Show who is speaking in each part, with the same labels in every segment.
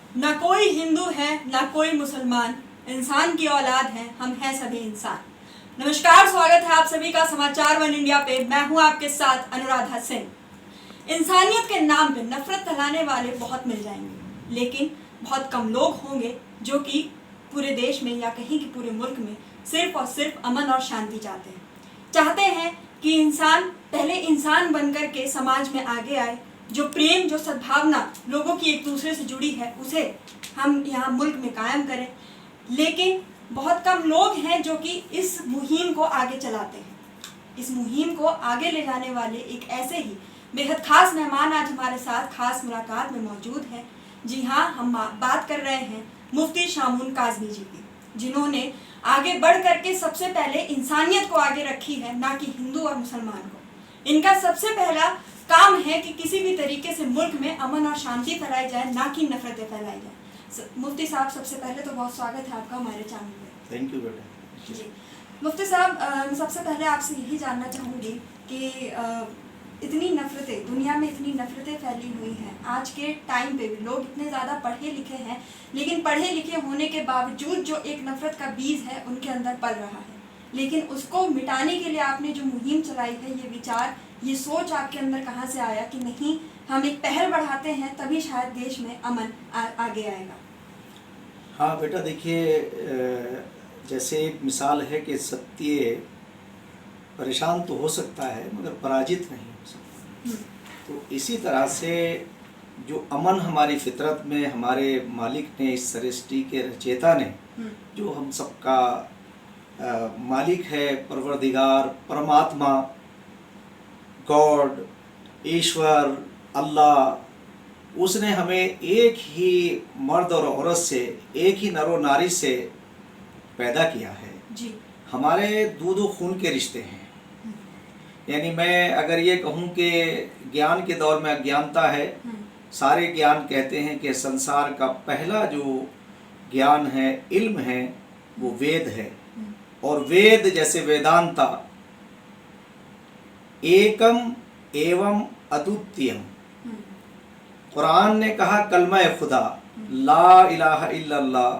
Speaker 1: ना कोई हिंदू है ना कोई मुसलमान, इंसान की औलाद है, हम हैं सभी इंसान। नमस्कार, स्वागत है आप सभी का समाचार वन इंडिया पे। मैं हूं आपके साथ अनुराधा सिंह। इंसानियत के नाम पे नफरत फैलाने वाले बहुत मिल जाएंगे, लेकिन बहुत कम लोग होंगे जो कि पूरे देश में या कहीं के पूरे मुल्क में सिर्फ और सिर्फ अमन और शांति चाहते हैं कि इंसान पहले इंसान बनकर के समाज में आगे आए। जो प्रेम, जो सद्भावना लोगों की एक दूसरे से जुड़ी है, उसे हम यहाँ मुल्क में कायम करें। लेकिन बहुत कम लोग हैं जो कि इस मुहिम को आगे चलाते हैं। इस मुहिम को आगे ले जाने वाले एक ऐसे ही बेहद खास मेहमान आज हमारे साथ खास मुलाकात में मौजूद हैं। जी हाँ, हम बात कर रहे हैं मुफ्ती शामून काज़मी जी की, जिन्होंने आगे बढ़ करके सबसे पहले इंसानियत को आगे रखी है, ना कि हिंदू और मुसलमान को। इनका सबसे पहला काम है कि किसी भी तरीके से मुल्क में अमन और शांति फैलाई जाए, ना कि नफरतें फैलाई जाए। मुफ्ती साहब, सबसे पहले तो बहुत स्वागत है आपका हमारे चैनल में।
Speaker 2: थैंक यू बेटा।
Speaker 1: जी मुफ्ती साहब, सबसे पहले आपसे यही जानना चाहूँगी कि इतनी नफरतें, दुनिया में इतनी नफरतें फैली हुई हैं। आज के टाइम पे भी लोग इतने ज़्यादा पढ़े लिखे हैं, लेकिन पढ़े लिखे होने के बावजूद जो एक नफरत का बीज है उनके अंदर पल रहा है। लेकिन उसको मिटाने के लिए आपने जो मुहिम चलाई है, ये विचार, ये सोच आपके अंदर कहाँ से आया कि नहीं, हम एक पहल बढ़ाते हैं तभी शायद देश में अमन आगे आएगा?
Speaker 2: हाँ बेटा, देखिए, जैसे एक मिसाल है कि सत्य परेशान तो हो सकता है मगर पराजित नहीं हो सकता। तो इसी तरह से जो अमन हमारी फितरत में हमारे मालिक ने, इस सृष्टि के रचयिता ने, जो हम सबका मालिक है, परवरदिगार, परमात्मा, गॉड, ईश्वर, अल्लाह, उसने हमें एक ही मर्द और औरत से, एक ही नर और नारी से पैदा किया है
Speaker 1: जी।
Speaker 2: हमारे दूध और खून के रिश्ते हैं। यानी मैं अगर ये कहूँ कि ज्ञान के दौर में अज्ञानता है, सारे ज्ञान कहते हैं कि संसार का पहला जो ज्ञान है, इल्म है, वो वेद है। और वेद जैसे वेदांता, एकम एवं अद्वितीयम। कुरान ने कहा कलमा खुदा, ला इलाहा इल्लल्लाह।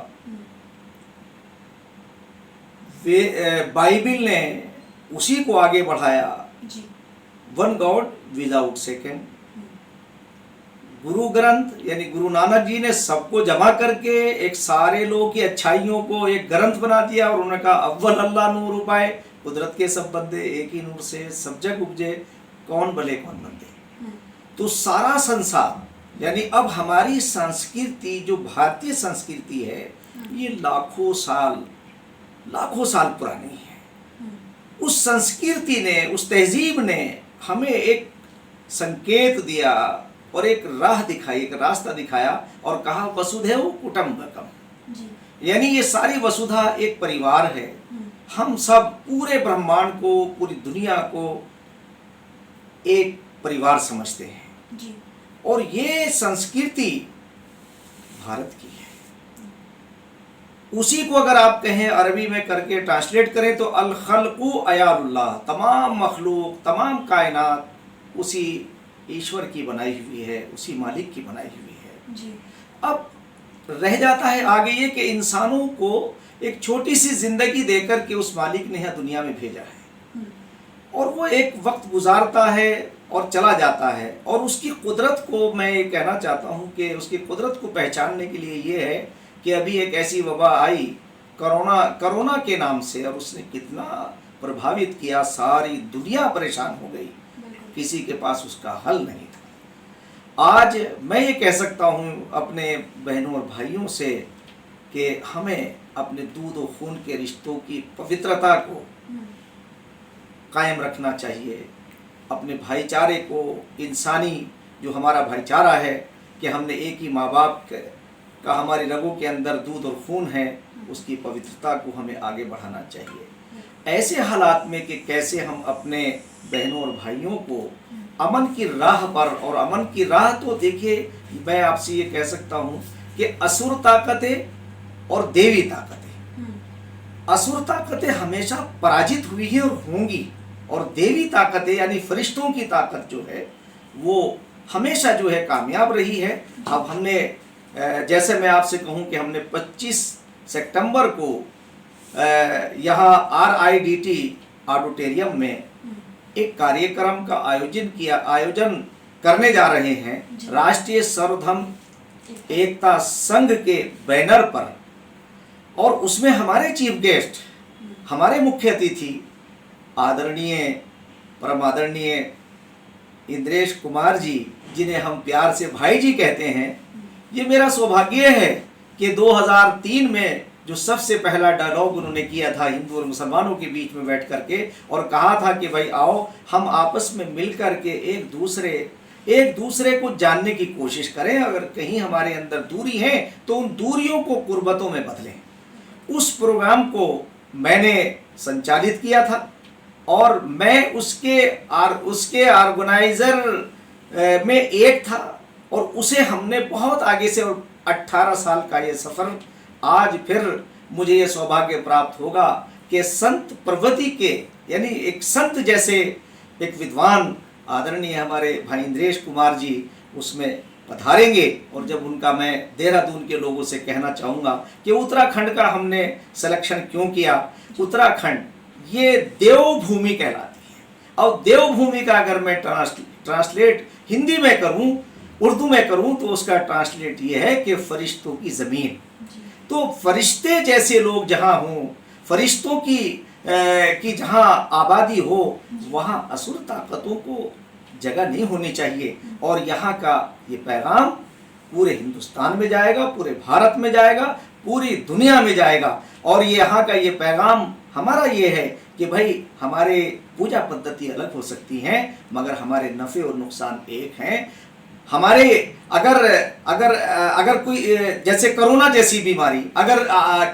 Speaker 2: बाइबिल ने उसी को आगे बढ़ाया, one God without second. Guru Granth यानी गुरु नानक जी ने सबको जमा करके एक सारे लोगों की अच्छाइयों को एक ग्रंथ बना दिया और उन्होंने कहा अव्वल अल्लाह नूर उपाय, कुदरत के सब बंदे एक ही नूर से सब जग उपजे, कौन भले कौन बंदे। तो सारा संसार, यानी अब हमारी संस्कृति जो भारतीय संस्कृति है, ये लाखों साल पुरानी है। उस संस्कृति ने, उस तहजीब ने हमें एक संकेत दिया और एक राह दिखाई, एक रास्ता दिखाया और कहा वसुधैव कुटुम्बकम। यानी ये सारी वसुधा एक परिवार है। हम सब पूरे ब्रह्मांड को, पूरी दुनिया को एक परिवार समझते हैं
Speaker 1: जी।
Speaker 2: और ये संस्कृति भारत की है। उसी को अगर आप कहें अरबी में करके ट्रांसलेट करें तो अल खल्कु अयालुल्लाह, तमाम मखलूक, तमाम कायनात उसी ईश्वर की बनाई हुई है, उसी मालिक की बनाई हुई है
Speaker 1: जी।
Speaker 2: अब रह जाता है आगे ये कि इंसानों को एक छोटी सी जिंदगी देकर के उस मालिक ने यहाँ दुनिया में भेजा है और वो एक वक्त गुजारता है और चला जाता है। और उसकी कुदरत को मैं ये कहना चाहता हूँ कि उसकी कुदरत को पहचानने के लिए ये है कि अभी एक ऐसी वबा आई कोरोना के नाम से, और उसने कितना प्रभावित किया, सारी दुनिया परेशान हो गई, किसी के पास उसका हल नहीं था। आज मैं ये कह सकता हूँ अपने बहनों और भाइयों से कि हमें अपने दूध और खून के रिश्तों की पवित्रता को कायम रखना चाहिए। अपने भाईचारे को, इंसानी जो हमारा भाईचारा है कि हमने एक ही माँ बाप का हमारी रगों के अंदर दूध और खून है, उसकी पवित्रता को हमें आगे बढ़ाना चाहिए। ऐसे हालात में कि कैसे हम अपने बहनों और भाइयों को अमन की राह पर, और अमन की राह तो देखिए मैं आपसे ये कह सकता हूँ कि असुर ताकतें और देवी ताकतें, असुर ताकतें हमेशा पराजित हुई है और होंगी, और देवी ताकतें यानी फरिश्तों की ताकत जो है वो हमेशा जो है कामयाब रही है। अब हमने जैसे मैं आपसे कहूं कि हमने 25 सितंबर को यहाँ RIDT ऑडिटोरियम में एक कार्यक्रम का आयोजन करने जा रहे हैं राष्ट्रीय सर्वधर्म एकता संघ के बैनर पर। और उसमें हमारे चीफ गेस्ट, हमारे मुख्य अतिथि आदरणीय परम आदरणीय इंद्रेश कुमार जी, जिन्हें हम प्यार से भाई जी कहते हैं। ये मेरा सौभाग्य है कि 2003 में जो सबसे पहला डायलॉग उन्होंने किया था हिंदू और मुसलमानों के बीच में बैठ करके, और कहा था कि भाई आओ हम आपस में मिल करके एक दूसरे को जानने की कोशिश करें, अगर कहीं हमारे अंदर दूरी है तो उन दूरियों को कुर्बतों में बदलें। उस प्रोग्राम को मैंने संचालित किया था और मैं उसके ऑर्गेनाइजर में एक था, और उसे हमने बहुत आगे से, और 18 साल का ये सफ़र आज फिर मुझे ये सौभाग्य प्राप्त होगा कि संत प्रवृत्ति के, यानी एक संत जैसे एक विद्वान आदरणीय हमारे भाई इंद्रेश कुमार जी उसमें पधारेंगे। और जब उनका, मैं देहरादून के लोगों से कहना चाहूँगा कि उत्तराखंड का हमने सिलेक्शन क्यों किया। उत्तराखंड ये देवभूमि कहलाती है, और देवभूमि का अगर मैं ट्रांसलेट हिंदी में करूँ, उर्दू में करूँ, तो उसका ट्रांसलेट ये है कि फरिश्तों की ज़मीन। तो फरिश्ते जैसे लोग जहाँ हों, फरिश्तों की जहाँ आबादी हो, वहाँ असुर ताकतों को जगह नहीं होनी चाहिए। और यहाँ का ये पैगाम पूरे हिंदुस्तान में जाएगा, पूरे भारत में जाएगा, पूरी दुनिया में जाएगा। और ये यहाँ का ये पैगाम हमारा ये है कि भाई हमारे पूजा पद्धति अलग हो सकती हैं, मगर हमारे नफ़े और नुकसान एक हैं। हमारे अगर कोई, जैसे कोरोना जैसी बीमारी, अगर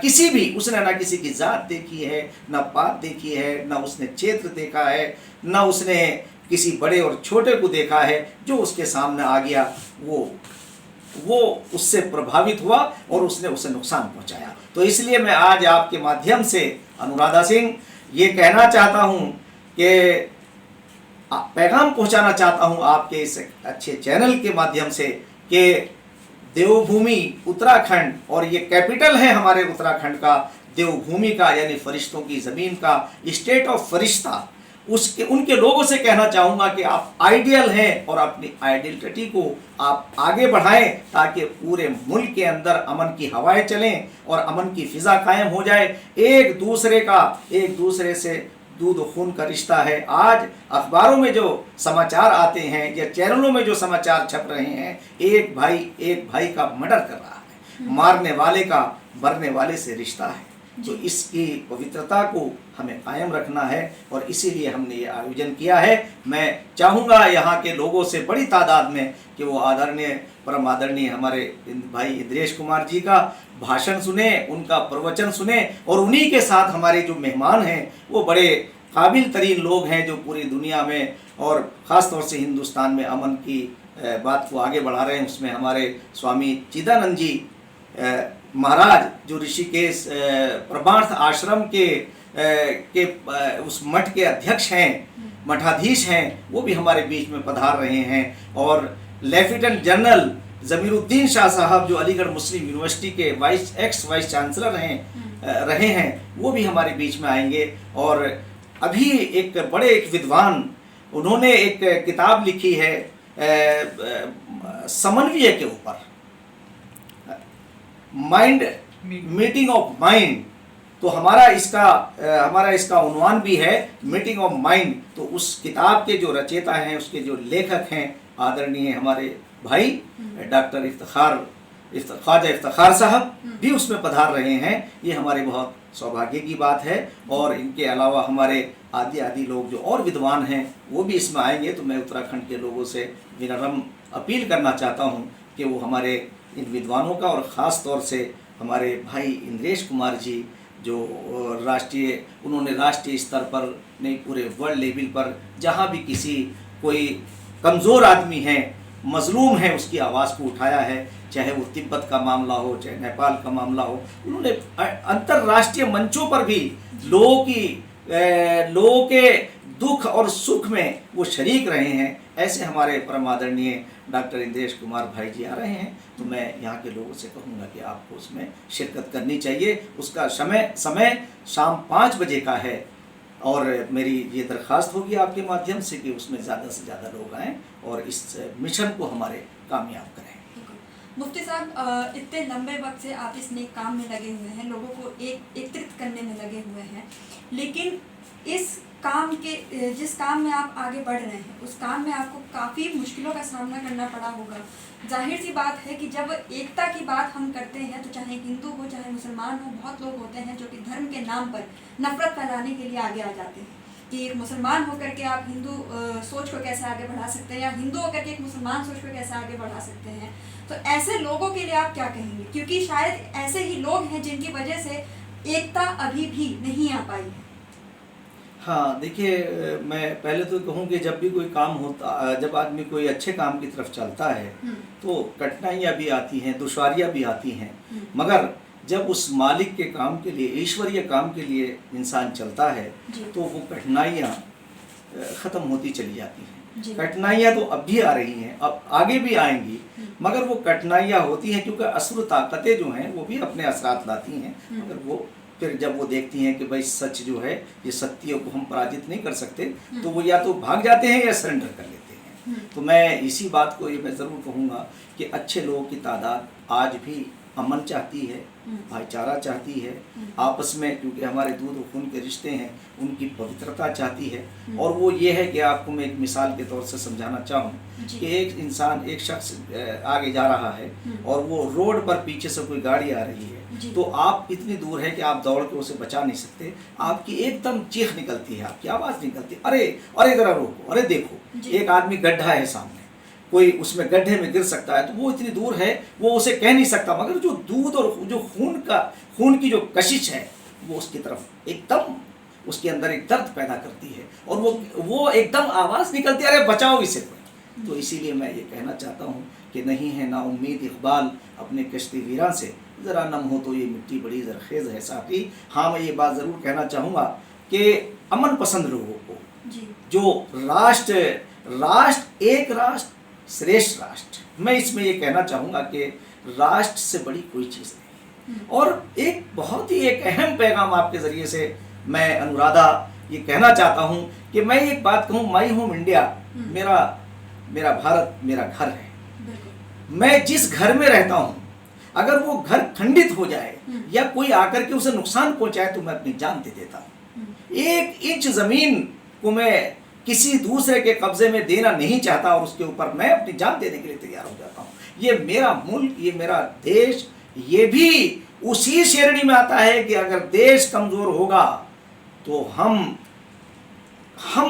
Speaker 2: किसी भी, उसने ना किसी की जात देखी है, ना पात देखी है, ना उसने क्षेत्र देखा है, ना उसने किसी बड़े और छोटे को देखा है, जो उसके सामने आ गया वो उससे प्रभावित हुआ और उसने उसे नुकसान पहुंचाया। तो इसलिए मैं आज आपके माध्यम से अनुराधा सिंह ये कहना चाहता हूं कि पैगाम पहुंचाना चाहता हूं आपके इस अच्छे चैनल के माध्यम से कि देवभूमि उत्तराखंड, और ये कैपिटल है हमारे उत्तराखंड का, देवभूमि का, यानी फरिश्तों की ज़मीन का, स्टेट ऑफ फरिश्ता, उनके लोगों से कहना चाहूँगा कि आप आइडियल हैं और अपनी आइडेंटिटी को आप आगे बढ़ाएं, ताकि पूरे मुल्क के अंदर अमन की हवाएं चलें और अमन की फ़िज़ा कायम हो जाए। एक दूसरे से दूध खून का रिश्ता है। आज अखबारों में जो समाचार आते हैं या चैनलों में जो समाचार छप रहे हैं, एक भाई का मर्डर कर रहा है, मारने वाले का मरने वाले से रिश्ता है। तो इसकी पवित्रता को हमें कायम रखना है, और इसीलिए हमने ये आयोजन किया है। मैं चाहूँगा यहाँ के लोगों से बड़ी तादाद में कि वो आदरणीय परम आदरणीय हमारे भाई इंद्रेश कुमार जी का भाषण सुने, उनका प्रवचन सुने, और उन्हीं के साथ हमारे जो मेहमान हैं वो बड़े काबिल तरीन लोग हैं, जो पूरी दुनिया में और ख़ास तौर से हिंदुस्तान में अमन की बात को आगे बढ़ा रहे हैं। उसमें हमारे स्वामी चिदानंद जी महाराज, जो ऋषिकेश प्रमार्थ आश्रम के उस मठ के अध्यक्ष हैं, मठाधीश हैं, वो भी हमारे बीच में पधार रहे हैं। और लेफ्टिनेंट जनरल जमीरुद्दीन शाह साहब, जो अलीगढ़ मुस्लिम यूनिवर्सिटी के वाइस चांसलर रहे हैं, वो भी हमारे बीच में आएंगे। और अभी एक विद्वान, उन्होंने एक किताब लिखी है समन्वय के ऊपर, मीटिंग ऑफ माइंड। तो हमारा इसका उन्वान भी है मीटिंग ऑफ माइंड। तो उस किताब के जो रचयिता हैं, उसके जो लेखक हैं, आदरणीय हमारे भाई डॉक्टर ख्वाजा इफ्तिखार साहब भी उसमें पधार रहे हैं। ये हमारे बहुत सौभाग्य की बात है। और इनके अलावा हमारे आदि लोग जो और विद्वान हैं वो भी इसमें आएंगे। तो मैं उत्तराखंड के लोगों से विनम्र अपील करना चाहता हूँ कि वो हमारे इन विद्वानों का, और ख़ास तौर से हमारे भाई इंद्रेश कुमार जी, जो उन्होंने राष्ट्रीय स्तर पर नहीं, पूरे वर्ल्ड लेवल पर जहाँ भी कोई कमज़ोर आदमी है, मजलूम है, उसकी आवाज़ को उठाया है। चाहे वो तिब्बत का मामला हो, चाहे नेपाल का मामला हो, उन्होंने अंतर्राष्ट्रीय मंचों पर भी लोगों के दुख और सुख में वो शरीक रहे हैं। ऐसे हमारे परम आदरणीय डॉक्टर इंद्रेश कुमार भाई जी आ रहे हैं, तो मैं यहाँ के लोगों से कहूँगा कि आपको उसमें शिरकत करनी चाहिए। उसका समय शाम 5 बजे का है और मेरी ये दरख्वास्त होगी आपके माध्यम से कि उसमें ज़्यादा से ज़्यादा लोग आएँ और इस मिशन को हमारे कामयाब करें।
Speaker 1: मुफ्ती साहब, इतने लंबे वक्त से आप इस नेक काम में लगे हुए हैं, लोगों को एकत्रित करने में लगे हुए हैं, लेकिन इस काम के जिस काम में आप आगे बढ़ रहे हैं उस काम में आपको काफ़ी मुश्किलों का सामना करना पड़ा होगा। जाहिर सी बात है कि जब एकता की बात हम करते हैं तो चाहे हिंदू हो चाहे मुसलमान हो, बहुत लोग होते हैं जो कि धर्म के नाम पर नफरत फैलाने के लिए आगे आ जाते हैं कि एक मुसलमान होकर के आप हिंदू सोच को कैसे आगे बढ़ा सकते हैं, या हिंदू होकर के एक मुसलमान सोच को कैसे आगे बढ़ा सकते हैं। तो ऐसे लोगों के लिए आप क्या कहेंगे, क्योंकि शायद ऐसे ही लोग हैं जिनकी वजह से एकता अभी भी नहीं आ पाई है।
Speaker 2: हाँ, देखिए, मैं पहले तो कहूँ कि जब भी कोई काम होता, जब आदमी कोई अच्छे काम की तरफ चलता है तो कठिनाइयाँ भी आती हैं, दुश्वारियाँ भी आती हैं, मगर जब उस मालिक के काम के लिए, ईश्वरीय काम के लिए इंसान चलता है तो वो कठिनाइयाँ ख़त्म होती चली जाती हैं। कठिनाइयाँ तो अब भी आ रही हैं, अब आगे भी आएंगी, मगर वो कठिनाइयाँ होती हैं क्योंकि असुर ताकतें जो हैं वो भी अपने असरात लाती हैं, मगर वो फिर जब वो देखती हैं कि भाई सच जो है, ये सत्य को हम पराजित नहीं कर सकते, तो वो या तो भाग जाते हैं या सरेंडर कर लेते हैं। तो मैं इसी बात को ये मैं ज़रूर कहूँगा कि अच्छे लोगों की तादाद आज भी अमन चाहती है, भाईचारा चाहती है, आपस में क्योंकि हमारे दूध और खून के रिश्ते हैं उनकी पवित्रता चाहती है। और वो ये है कि आपको मैं एक मिसाल के तौर से समझाना चाहूँ कि एक इंसान, एक शख्स आगे जा रहा है और वो रोड पर पीछे से कोई गाड़ी आ रही है, तो आप इतनी दूर है कि आप दौड़ के उसे बचा नहीं सकते, आपकी एकदम चीख निकलती है, आपकी आवाज़ निकलती है, अरे अरे ज़रा रोको, अरे देखो एक आदमी गड्ढा है सामने, कोई उसमें गड्ढे में गिर सकता है। तो वो इतनी दूर है, वो उसे कह नहीं सकता, मगर जो दूध और जो खून की जो कशिश है वो उसकी तरफ एकदम उसके अंदर एक दर्द पैदा करती है और वो एकदम आवाज़ निकलती है, अरे बचाओ इसे। तो इसीलिए मैं ये कहना चाहता हूँ कि नहीं है ना उम्मीद इकबाल अपने कश्ती वीरान से, ज़रा नम हो तो ये मिट्टी बड़ी जरखेज़ है साथी। हाँ, मैं ये बात ज़रूर कहना चाहूँगा कि अमन पसंद लोगों को, जो राष्ट्र एक राष्ट्र श्रेष्ठ राष्ट्र, मैं इसमें ये कहना चाहूँगा कि राष्ट्र से बड़ी कोई चीज़ नहीं है। और एक बहुत ही एक अहम पैगाम आपके ज़रिए से मैं अनुराधा ये कहना चाहता हूँ कि मैं एक बात कहूँ, माई होम इंडिया, मेरा भारत मेरा घर है। मैं जिस घर में रहता हूँ अगर वो घर खंडित हो जाए या कोई आकर के उसे नुकसान पहुँचाए तो मैं अपनी जान दे देता हूँ। 1 इंच ज़मीन को मैं किसी दूसरे के कब्जे में देना नहीं चाहता और उसके ऊपर मैं अपनी जान देने के लिए तैयार हो जाता हूँ। ये मेरा मुल्क, ये मेरा देश, ये भी उसी श्रेणी में आता है कि अगर देश कमज़ोर होगा तो हम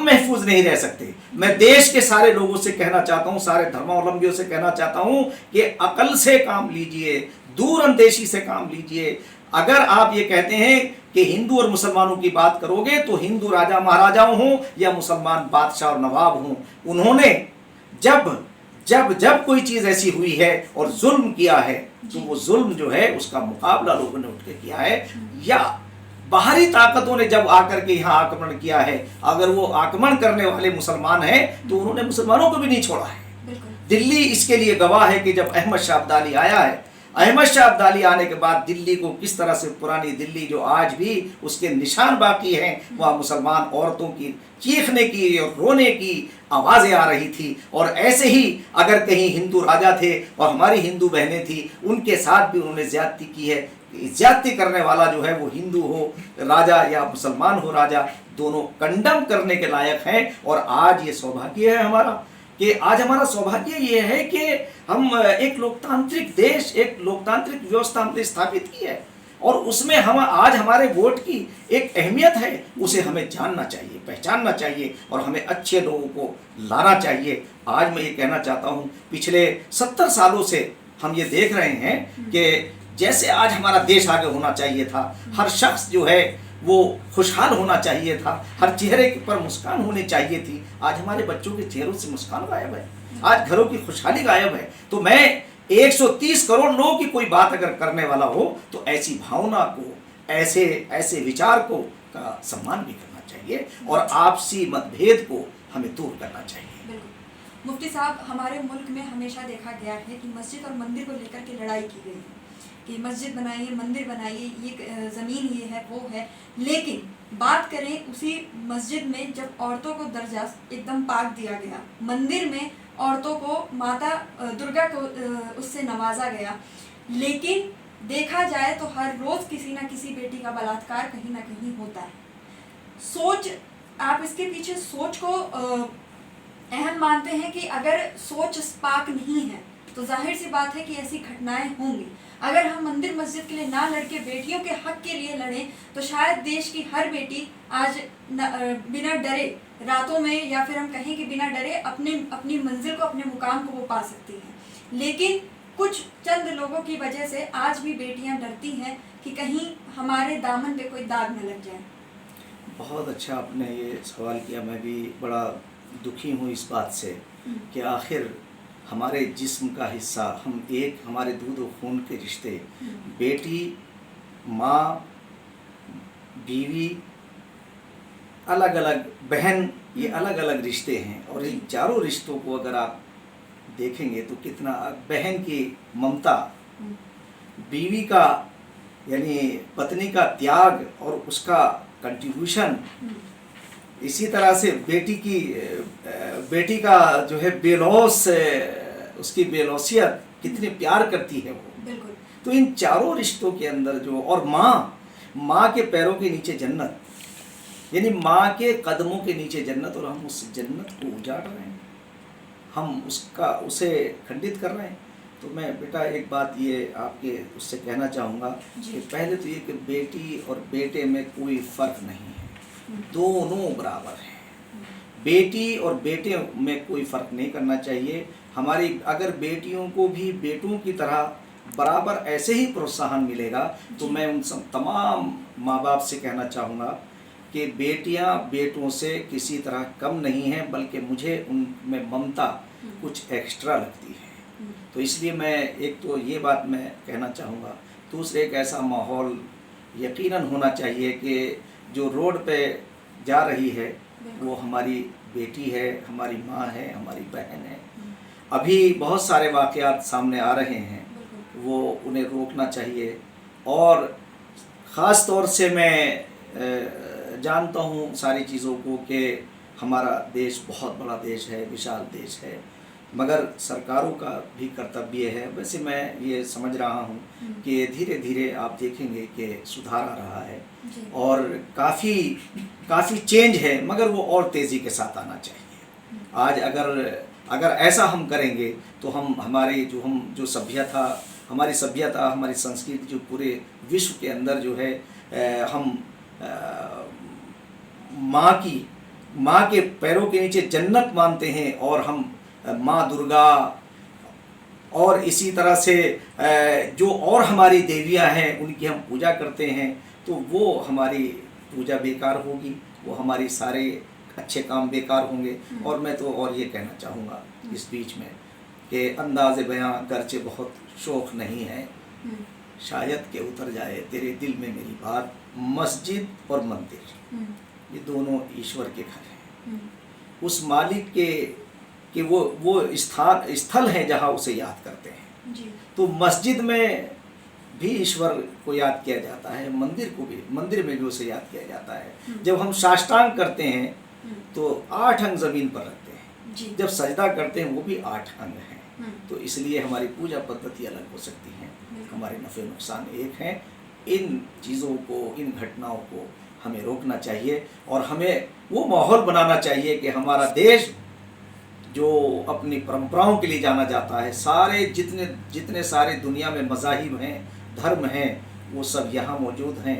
Speaker 2: महफूज नहीं रह सकते। मैं देश के सारे लोगों से कहना चाहता हूँ, सारे धर्मावलंबियों से कहना चाहता हूँ कि अकल से काम लीजिए, दूरअंदेशी से काम लीजिए। अगर आप ये कहते हैं कि हिंदू और मुसलमानों की बात करोगे तो हिंदू राजा महाराजाओं हों या मुसलमान बादशाह और नवाब हों, उन्होंने जब कोई चीज़ ऐसी हुई है और जुल्म किया है तो वो जुल्म जो है उसका मुकाबला लोगों ने उठ के किया है, या बाहरी ताकतों ने जब आकर के यहाँ आक्रमण किया है, अगर वो आक्रमण करने वाले मुसलमान हैं तो उन्होंने मुसलमानों को भी नहीं छोड़ा है। दिल्ली इसके लिए गवाह है कि जब अहमद शाह अब्दाली आया है, अहमद शाह अब्दाली आने के बाद दिल्ली को किस तरह से, पुरानी दिल्ली जो आज भी उसके निशान बाकी हैं, वहाँ मुसलमान औरतों की चीखने की और रोने की आवाज़ें आ रही थी। और ऐसे ही अगर कहीं हिंदू राजा थे और हमारी हिंदू बहनें थी, उनके साथ भी उन्होंने ज़्यादती की है। ज़्यादती करने वाला जो है वो हिंदू हो राजा या मुसलमान हो राजा, दोनों कंडम करने के लायक हैं। और आज ये सौभाग्य है हमारा कि आज हमारा सौभाग्य ये है कि हम एक लोकतांत्रिक देश, एक लोकतांत्रिक व्यवस्था हमने स्थापित की है और उसमें हम आज हमारे वोट की एक अहमियत है, उसे हमें जानना चाहिए, पहचानना चाहिए और हमें अच्छे लोगों को लाना चाहिए। आज मैं ये कहना चाहता हूँ, पिछले 70 सालों से हम ये देख रहे हैं कि जैसे आज हमारा देश आगे होना चाहिए था, हर शख्स जो है वो खुशहाल होना चाहिए था, हर चेहरे पर मुस्कान होनी चाहिए थी, आज हमारे बच्चों के चेहरों से मुस्कान गायब है, आज घरों की खुशहाली गायब है। तो मैं 130 करोड़ लोगों की कोई बात अगर करने वाला हो तो ऐसी भावना को, ऐसे विचार को का सम्मान भी करना चाहिए और आपसी मतभेद को हमें दूर करना चाहिए।
Speaker 1: मुफ्ती साहब, हमारे मुल्क में हमेशा देखा गया है कि मस्जिद और मंदिर को लेकर के लड़ाई की गई है कि मस्जिद बनाइए, मंदिर बनाइए, ये ज़मीन ये है वो है। लेकिन बात करें उसी मस्जिद में जब औरतों को दर्जा एकदम पाक दिया गया, मंदिर में औरतों को माता दुर्गा को उससे नवाजा गया, लेकिन देखा जाए तो हर रोज़ किसी ना किसी बेटी का बलात्कार कहीं ना कहीं होता है। सोच, आप इसके पीछे सोच को अहम मानते हैं कि अगर सोच पाक नहीं है तो जाहिर सी बात है कि ऐसी घटनाएं होंगी। अगर हम मंदिर मस्जिद के लिए ना लड़के बेटियों के हक के लिए लड़ें तो शायद देश की हर बेटी आज बिना डरे रातों में, या फिर हम कहें कि बिना डरे अपनी मंजिल को, अपने मुकाम को वो पा सकती हैं। लेकिन कुछ चंद लोगों की वजह से आज भी बेटियां डरती हैं कि कहीं हमारे दामन पे कोई दाग न लग जाए।
Speaker 2: बहुत अच्छा आपने ये सवाल किया। मैं भी बड़ा दुखी हूँ इस बात से कि आखिर हमारे जिस्म का हिस्सा, हम एक, हमारे दूध और खून के रिश्ते, बेटी, माँ, बीवी, अलग अलग बहन, ये अलग अलग रिश्ते हैं। और इन चारों रिश्तों को अगर आप देखेंगे तो कितना, बहन की ममता, बीवी का यानी पत्नी का त्याग और उसका कंट्रीब्यूशन, इसी तरह से बेटी का जो है बेलौस, उसकी बेलौसियत, कितने प्यार करती है वो।
Speaker 1: बिल्कुल।
Speaker 2: तो इन चारों रिश्तों के अंदर जो, और माँ के पैरों के नीचे जन्नत, यानी माँ के कदमों के नीचे जन्नत, और हम उस जन्नत को उजाड़ रहे हैं, हम उसे खंडित कर रहे हैं। तो मैं बेटा एक बात ये आपके उससे कहना चाहूँगा कि पहले तो ये कि बेटी और बेटे में कोई फ़र्क नहीं है, दोनों बराबर हैं। बेटी और बेटे में कोई फ़र्क नहीं करना चाहिए। हमारी अगर बेटियों को भी बेटों की तरह बराबर ऐसे ही प्रोत्साहन मिलेगा तो मैं उन सब तमाम माँ बाप से कहना चाहूँगा कि बेटियाँ बेटों से किसी तरह कम नहीं हैं, बल्कि मुझे उनमें ममता कुछ एक्स्ट्रा लगती है। तो इसलिए मैं एक तो ये बात मैं कहना चाहूँगा। दूसरे, एक ऐसा माहौल यकीनन होना चाहिए कि जो रोड पे जा रही है वो हमारी बेटी है, हमारी माँ है, हमारी बहन है। अभी बहुत सारे वाक़यात सामने आ रहे हैं, वो उन्हें रोकना चाहिए। और ख़ास तौर से मैं जानता हूँ सारी चीज़ों को कि हमारा देश बहुत बड़ा देश है, विशाल देश है, मगर सरकारों का भी कर्तव्य है। वैसे मैं ये समझ रहा हूँ कि धीरे धीरे आप देखेंगे कि सुधार आ रहा है और काफ़ी चेंज है, मगर वो और तेज़ी के साथ आना चाहिए। आज अगर ऐसा हम करेंगे तो हमारी जो सभ्यता, हमारी संस्कृति जो पूरे विश्व के अंदर जो है, हम माँ के पैरों के नीचे जन्नत मानते हैं, और हम माँ दुर्गा और इसी तरह से जो और हमारी देवियाँ हैं उनकी हम पूजा करते हैं, तो वो हमारी पूजा बेकार होगी, वो हमारी सारे अच्छे काम बेकार होंगे। और मैं तो और ये कहना चाहूँगा इस बीच में कि अंदाज़े बयां गर्चे बहुत शौक़ नहीं है, शायद के उतर जाए तेरे दिल में मेरी बात, मस्जिद और मंदिर ये दोनों ईश्वर के घर हैं। उस मालिक कि वो स्थल है जहाँ उसे याद करते हैं जी। तो मस्जिद में भी ईश्वर को याद किया जाता है, मंदिर में भी उसे याद किया जाता है। जब हम साष्टांग करते हैं तो 8 अंग ज़मीन पर रखते हैं जी। जब सजदा करते हैं वो भी 8 अंग हैं। तो इसलिए हमारी पूजा पद्धति अलग हो सकती है, हमारे नफ़े नुकसान एक हैं। इन चीज़ों को, इन घटनाओं को हमें रोकना चाहिए और हमें वो माहौल बनाना चाहिए कि हमारा देश जो अपनी परंपराओं के लिए जाना जाता है, सारे जितने सारे दुनिया में मज़ाहिब हैं, धर्म हैं, वो सब यहाँ मौजूद हैं।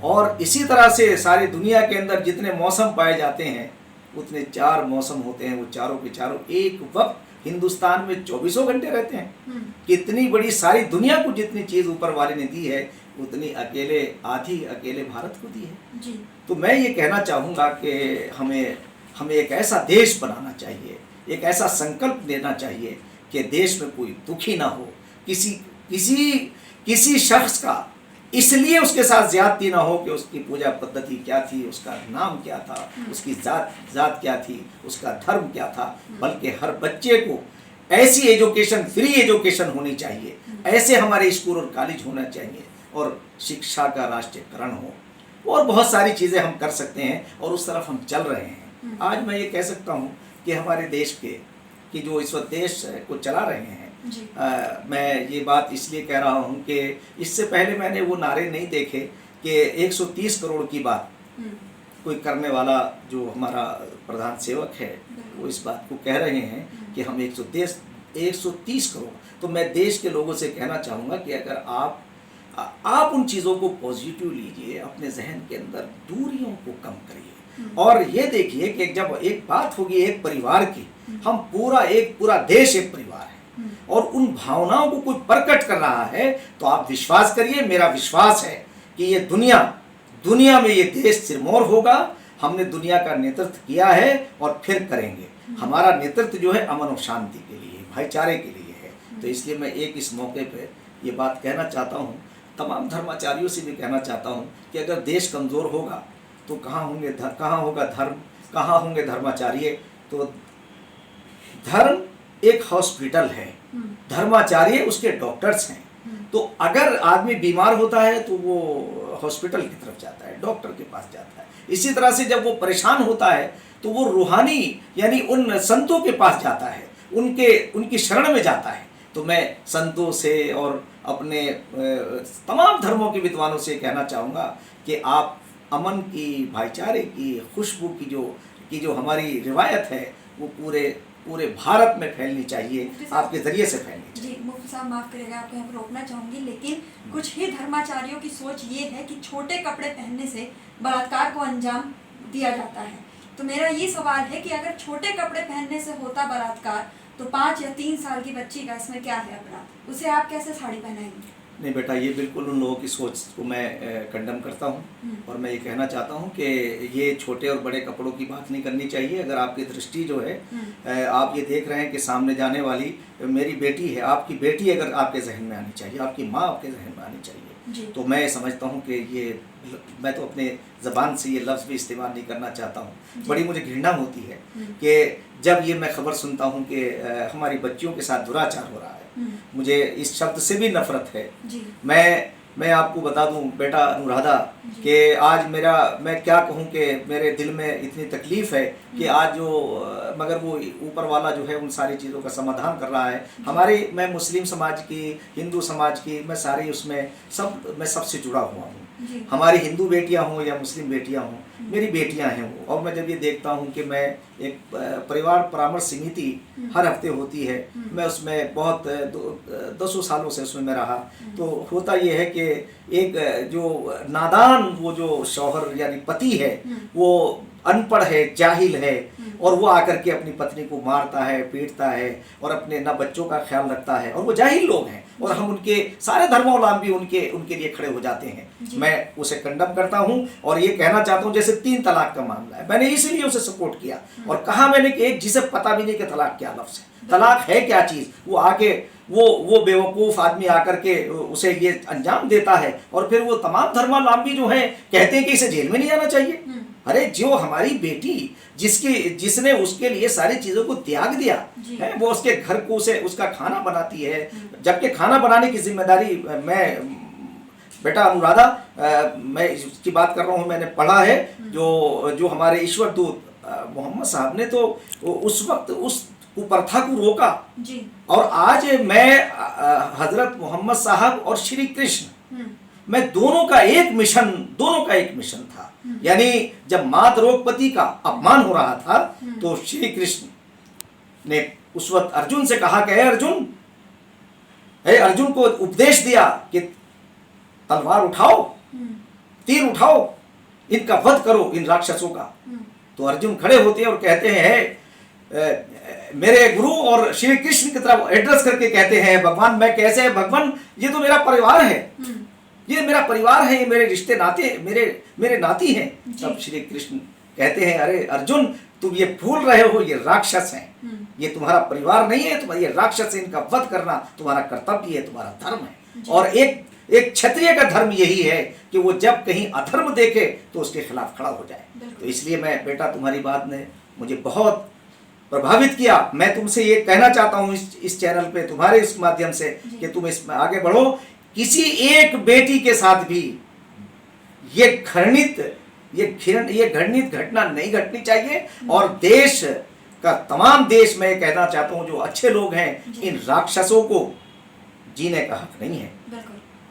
Speaker 2: और इसी तरह से सारी दुनिया के अंदर जितने मौसम पाए जाते हैं उतने 4 मौसम होते हैं, वो चारों के चारों एक वक्त हिंदुस्तान में 24 घंटे रहते हैं। कितनी बड़ी सारी दुनिया को जितनी चीज़ ऊपर वाले ने दी है उतनी आधी अकेले भारत को दी है जी। तो मैं ये कहना चाहूँगा कि हमें एक ऐसा देश बनाना चाहिए, एक ऐसा संकल्प लेना चाहिए कि देश में कोई दुखी ना हो, किसी शख्स का इसलिए उसके साथ ज्यादती ना हो कि उसकी पूजा पद्धति क्या थी, उसका नाम क्या था, उसकी जात क्या थी, उसका धर्म क्या था, बल्कि हर बच्चे को ऐसी एजुकेशन, फ्री एजुकेशन होनी चाहिए, ऐसे हमारे स्कूल और कॉलेज होना चाहिए, और शिक्षा का राष्ट्रीयकरण हो, और बहुत सारी चीज़ें हम कर सकते हैं और उस तरफ हम चल रहे हैं। आज मैं ये कह सकता हूँ कि हमारे देश कि जो इस वक्त देश को चला रहे हैं, मैं ये बात इसलिए कह रहा हूँ कि इससे पहले मैंने वो नारे नहीं देखे कि 130 करोड़ की बात कोई करने वाला जो हमारा प्रधान सेवक है वो इस बात को कह रहे हैं कि हम 130 करोड़। तो मैं देश के लोगों से कहना चाहूँगा कि अगर आप उन चीज़ों को पॉजिटिव लीजिए, अपने जहन के अंदर दूरियों को कम करिए, और ये देखिए कि जब एक बात होगी एक परिवार की, हम पूरा देश एक परिवार है, और उन भावनाओं को कोई प्रकट कर रहा है तो आप विश्वास करिए, मेरा विश्वास है कि ये दुनिया में ये देश सिरमौर होगा। हमने दुनिया का नेतृत्व किया है और फिर करेंगे। हमारा नेतृत्व जो है अमन और शांति के लिए, भाईचारे के लिए है। तो इसलिए मैं इस मौके पे ये बात कहना चाहता हूँ, तमाम धर्माचार्यों से भी कहना चाहता हूँ कि अगर देश कमज़ोर होगा तो कहाँ होगा धर्म, कहाँ होंगे धर्माचार्य। तो धर्म एक हॉस्पिटल है, धर्माचार्य उसके डॉक्टर्स हैं। तो अगर आदमी बीमार होता है तो वो हॉस्पिटल की तरफ जाता है, डॉक्टर के पास जाता है। इसी तरह से जब वो परेशान होता है तो वो रूहानी यानी उन संतों के पास जाता है, उनकी शरण में जाता है। तो मैं संतों से और अपने तमाम धर्मों के विद्वानों से कहना चाहूँगा कि आप अमन की, भाईचारे की, खुशबू की जो हमारी रिवायत है वो पूरे भारत में फैलनी चाहिए, आपके जरिए से फैलनी चाहिए।
Speaker 1: जी मुफ्ती साहब माफ़ करिएगा, आपको यहाँ पर रोकना चाहूँगी, लेकिन कुछ ही धर्माचार्यों की सोच ये है कि छोटे कपड़े पहनने से बलात्कार को अंजाम दिया जाता है। तो मेरा ये सवाल है कि अगर छोटे कपड़े पहनने से होता बलात्कार तो 5 या 3 साल की बच्ची का इसमें क्या है अपराध, उसे आप कैसे साड़ी पहनाएंगे?
Speaker 2: नहीं बेटा, ये बिल्कुल उन लोगों की सोच को मैं कंडम करता हूँ, और मैं ये कहना चाहता हूँ कि ये छोटे और बड़े कपड़ों की बात नहीं करनी चाहिए। अगर आपकी दृष्टि जो है, आप ये देख रहे हैं कि सामने जाने वाली मेरी बेटी है, आपकी बेटी अगर आपके जहन में आनी चाहिए, आपकी माँ आपके जहन में आनी चाहिए, तो मैं समझता हूँ कि ये, मैं तो अपने ज़बान से ये लफ्ज़ भी इस्तेमाल नहीं करना चाहता हूँ। बड़ी मुझे घृणा होती है कि जब ये मैं खबर सुनता हूँ कि हमारी बच्चियों के साथ दुराचार हो रहा है, मुझे इस शब्द से भी नफरत है। मैं आपको बता दूं बेटा अनुराधा कि आज मैं क्या कहूं कि मेरे दिल में इतनी तकलीफ़ है कि आज मगर वो ऊपर वाला जो है उन सारी चीज़ों का समाधान कर रहा है। मैं मुस्लिम समाज की, हिंदू समाज की, मैं सारी मैं सबसे जुड़ा हुआ हूँ। हमारी हिंदू बेटियां हों या मुस्लिम बेटियां हों, मेरी बेटियां हैं वो। और मैं जब ये देखता हूँ कि मैं एक परिवार परामर्श समिति हर हफ्ते होती है, मैं उसमें बहुत 10 सालों से उसमें मैं रहा, तो होता ये है कि एक जो नादान वो जो शौहर यानी पति है वो अनपढ़ है, जाहिल है, और वो आकर के अपनी पत्नी को मारता है, पीटता है, और अपने ना बच्चों का ख्याल रखता है, और वो जाहिल लोग हैं, और हम उनके सारे धर्मावलंबी उनके लिए खड़े हो जाते हैं। मैं उसे कंडम करता हूं और ये कहना चाहता हूं, जैसे 3 तलाक का मामला है, मैंने इसीलिए उसे सपोर्ट किया और कहा मैंने कि एक जिसे पता भी नहीं कि तलाक क्या लफ्ज़ है, तलाक है क्या चीज़, वो आके वो बेवकूफ़ आदमी आकर के उसे ये अंजाम देता है, और फिर वो तमाम धर्मावलंबी जो हैं कहते हैं कि इसे जेल में नहीं जाना चाहिए। अरे जो हमारी बेटी जिसने उसके लिए सारी चीज़ों को त्याग दिया है, वो उसके घर को उसका खाना बनाती है, जबकि खाना बनाने की जिम्मेदारी मैं बेटा अनुराधा मैं इसकी बात कर रहा हूँ, मैंने पढ़ा है जो हमारे ईश्वर दूत मोहम्मद साहब ने तो उस वक्त उस कुप्रथा को रोका जी। और आज मैं हजरत मोहम्मद साहब और श्री कृष्ण, मैं दोनों का एक मिशन था। यानी जब माँ द्रौपदी का अपमान हो रहा था तो श्री कृष्ण ने उस वक्त अर्जुन से कहा कि अर्जुन को उपदेश दिया कि तलवार उठाओ, तीर उठाओ, इनका वध करो, इन राक्षसों का। तो अर्जुन खड़े होते हैं और कहते हैं मेरे गुरु और श्री कृष्ण की तरफ एड्रेस करके कहते हैं, भगवान मैं कैसे, भगवान ये तो मेरा परिवार है, ये मेरा परिवार है, ये मेरे रिश्ते नाते मेरे नाती हैं। तब श्री कृष्ण कहते हैं अरे अर्जुन तुम ये भूल रहे हो, ये राक्षस हैं, ये तुम्हारा परिवार नहीं है, तुम्हारा ये राक्षस है, इनका वध करना तुम्हारा कर्तव्य है, तुम्हारा धर्म है। और एक क्षत्रिय का धर्म यही है कि वो जब कहीं अधर्म देखे तो उसके खिलाफ खड़ा हो जाए। तो इसलिए मैं बेटा तुम्हारी बात ने मुझे बहुत प्रभावित किया। मैं तुमसे ये कहना चाहता हूँ इस चैनल पे तुम्हारे इस माध्यम से कि तुम इसमें आगे बढ़ो। किसी एक बेटी के साथ भी ये घृणित घटना नहीं घटनी चाहिए। और देश का तमाम देश में कहना चाहता हूँ जो अच्छे लोग हैं, इन राक्षसों को जीने का हक नहीं है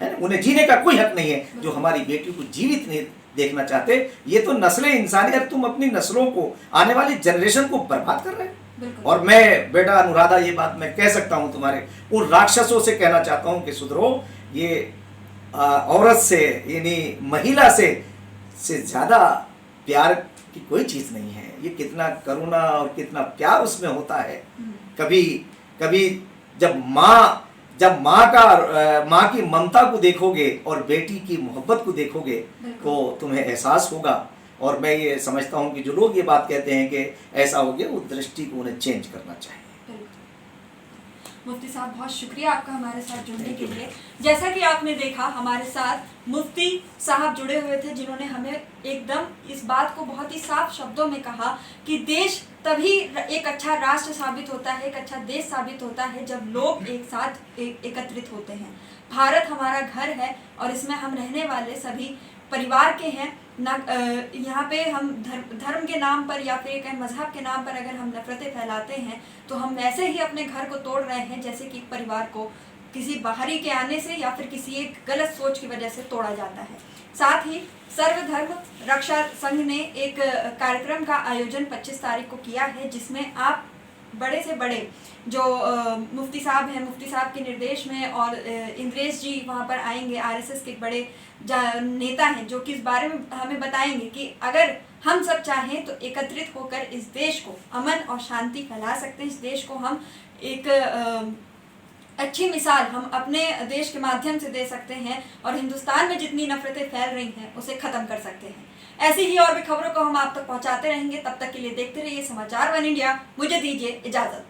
Speaker 2: ना, उन्हें जीने का कोई हक नहीं है जो हमारी बेटी को जीवित नहीं देखना चाहते। ये तो नस्लें इंसानी, तुम अपनी नस्लों को, आने वाली जनरेशन को बर्बाद कर रहे हैं। और मैं बेटा अनुराधा ये बात मैं कह सकता हूँ तुम्हारे उन राक्षसों से कहना चाहता हूँ कि सुधरो। ये औरत से यानी महिला से ज्यादा प्यार की कोई चीज नहीं है। ये कितना करुणा और कितना प्यार उसमें होता है। कभी कभी जब माँ की ममता को देखोगे और बेटी की मोहब्बत को देखोगे तो तुम्हें एहसास होगा। और मैं ये समझता हूँ कि जो लोग ये बात कहते हैं कि ऐसा हो गया, वो दृष्टि को उन्हें चेंज करना चाहिए।
Speaker 1: मुफ्ती साहब बहुत शुक्रिया आपका हमारे साथ जुड़ने के लिए। जैसा कि आपने देखा हमारे साथ मुफ्ती साहब जुड़े हुए थे जिन्होंने हमें एकदम इस बात को बहुत ही साफ शब्दों में कहा कि देश तभी एक अच्छा राष्ट्र साबित होता है, एक अच्छा देश साबित होता है जब लोग एक साथ एकत्रित होते हैं। भारत हमारा घर है और इसमें हम रहने वाले सभी परिवार के हैं ना। यहाँ पे हम धर्म के नाम पर या फिर एक मजहब के नाम पर अगर हम नफरतें फैलाते हैं तो हम वैसे ही अपने घर को तोड़ रहे हैं जैसे कि एक परिवार को किसी बाहरी के आने से या फिर किसी एक गलत सोच की वजह से तोड़ा जाता है। साथ ही सर्वधर्म रक्षा संघ ने एक कार्यक्रम का आयोजन 25 तारीख को किया है जिसमें आप बड़े से बड़े जो मुफ्ती साहब हैं, मुफ्ती साहब के निर्देश में और इंद्रेश जी वहाँ पर आएंगे, आरएसएस के बड़े नेता हैं जो कि इस बारे में हमें बताएंगे कि अगर हम सब चाहें तो एकत्रित होकर इस देश को अमन और शांति फैला सकते हैं। इस देश को हम एक अच्छी मिसाल हम अपने देश के माध्यम से दे सकते हैं और हिंदुस्तान में जितनी नफरतें फैल रही हैं उसे ख़त्म कर सकते हैं। ऐसी ही और भी खबरों को हम आप तक पहुंचाते रहेंगे। तब तक के लिए देखते रहिए समाचार वन इंडिया। मुझे दीजिए इजाज़त।